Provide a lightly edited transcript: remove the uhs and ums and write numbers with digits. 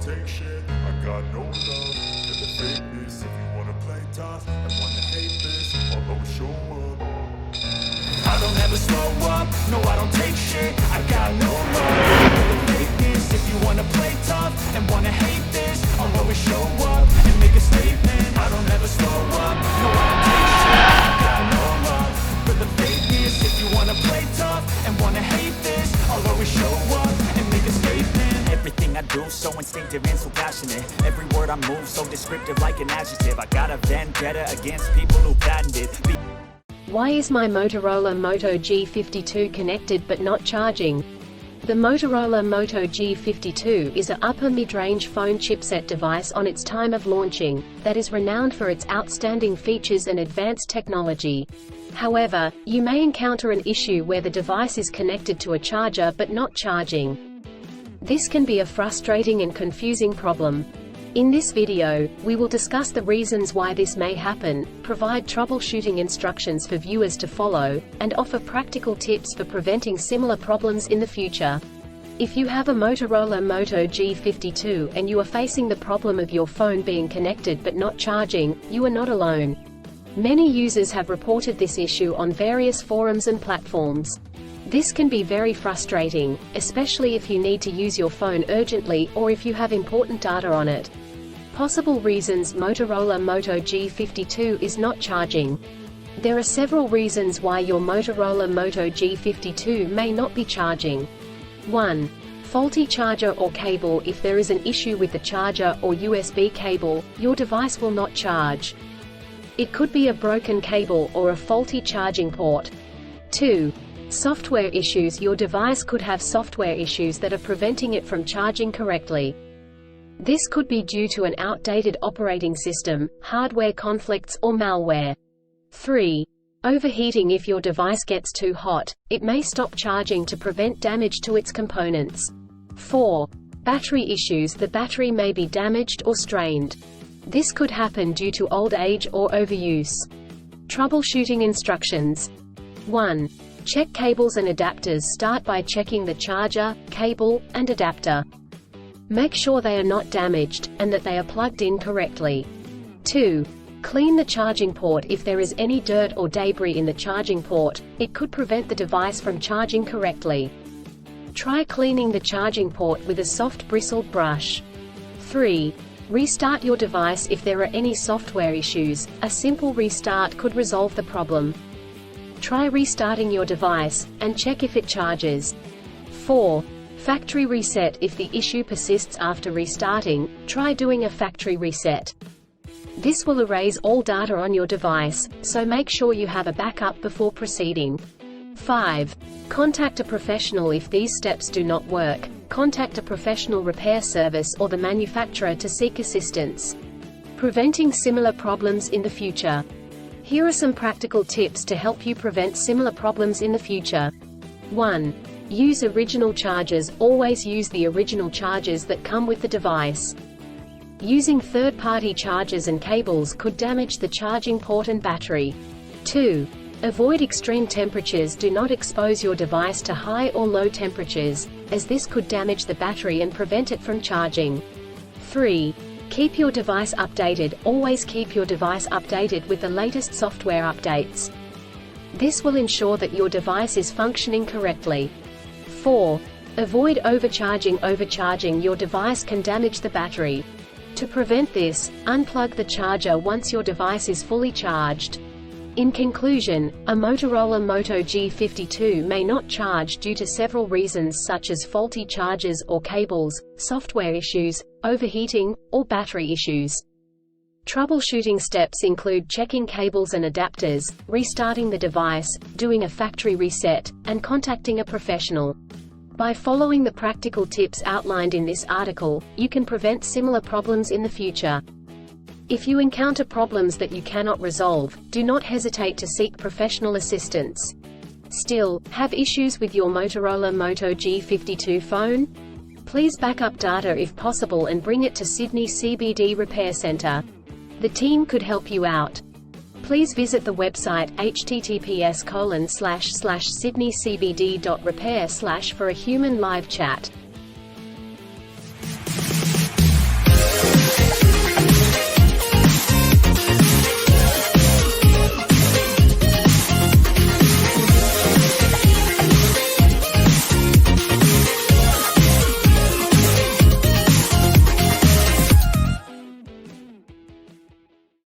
take shit. I got no love for the fakeness. If you wanna play tough and wanna hate this, I'll always show up. I don't ever slow up, no I don't take shit. I got no love for the fakeness. If you wanna play tough and wanna hate this, I'll always show up and make a statement. I don't ever slow up, no I don't take shit. I got no love for the fakeness. If you wanna play tough and wanna hate this, I'll always show up and make a statement. Everything I do so instinctive and so passionate. Every word I move so descriptive like an adjective. I got a vendetta against people who patented. Why is my Motorola Moto G52 connected but not charging? The Motorola Moto G52 is an upper mid-range phone chipset device on its time of launching, that is renowned for its outstanding features and advanced technology. However, you may encounter an issue where the device is connected to a charger but not charging. This can be a frustrating and confusing problem. In this video, we will discuss the reasons why this may happen, provide troubleshooting instructions for viewers to follow, and offer practical tips for preventing similar problems in the future. If you have a Motorola Moto G52 and you are facing the problem of your phone being connected but not charging, you are not alone. Many users have reported this issue on various forums and platforms. This can be very frustrating, especially if you need to use your phone urgently or if you have important data on it. Possible reasons Motorola Moto G52 is not charging. There are several reasons why your Motorola Moto G52 may not be charging. 1. Faulty charger or cable. If there is an issue with the charger or USB cable, your device will not charge. It could be a broken cable or a faulty charging port. 2. Software issues. Your device could have software issues that are preventing it from charging correctly. This could be due to an outdated operating system, hardware conflicts or malware. 3. Overheating. If your device gets too hot, it may stop charging to prevent damage to its components. 4. Battery issues. The battery may be damaged or strained. This could happen due to old age or overuse. Troubleshooting instructions. 1. Check cables and adapters. Start by checking the charger, cable, and adapter. Make sure they are not damaged, and that they are plugged in correctly. 2. Clean the charging port. If there is any dirt or debris in the charging port, it could prevent the device from charging correctly. Try cleaning the charging port with a soft bristled brush. 3. Restart your device. If there are any software issues, a simple restart could resolve the problem. Try restarting your device, and check if it charges. 4. Factory reset. If the issue persists after restarting, try doing a factory reset. This will erase all data on your device, so make sure you have a backup before proceeding. 5. Contact a professional. If these steps do not work, contact a professional repair service or the manufacturer to seek assistance. Preventing similar problems in the future. Here are some practical tips to help you prevent similar problems in the future. 1. Use original chargers. Always use the original chargers that come with the device. Using third-party chargers and cables could damage the charging port and battery. 2. Avoid extreme temperatures. Do not expose your device to high or low temperatures, as this could damage the battery and prevent it from charging. 3. Keep your device updated. Always keep your device updated with the latest software updates. This will ensure that your device is functioning correctly. 4. Avoid overcharging. Overcharging your device can damage the battery. To prevent this, unplug the charger once your device is fully charged. In conclusion, a Motorola Moto G52 may not charge due to several reasons such as faulty chargers or cables, software issues, overheating, or battery issues. Troubleshooting steps include checking cables and adapters, restarting the device, doing a factory reset, and contacting a professional. By following the practical tips outlined in this article, you can prevent similar problems in the future. If you encounter problems that you cannot resolve, do not hesitate to seek professional assistance. Still, have issues with your Motorola Moto G52 phone? Please back up data if possible and bring it to Sydney CBD Repair Centre. The team could help you out. Please visit the website https://sydneycbd.repair/ for a human live chat.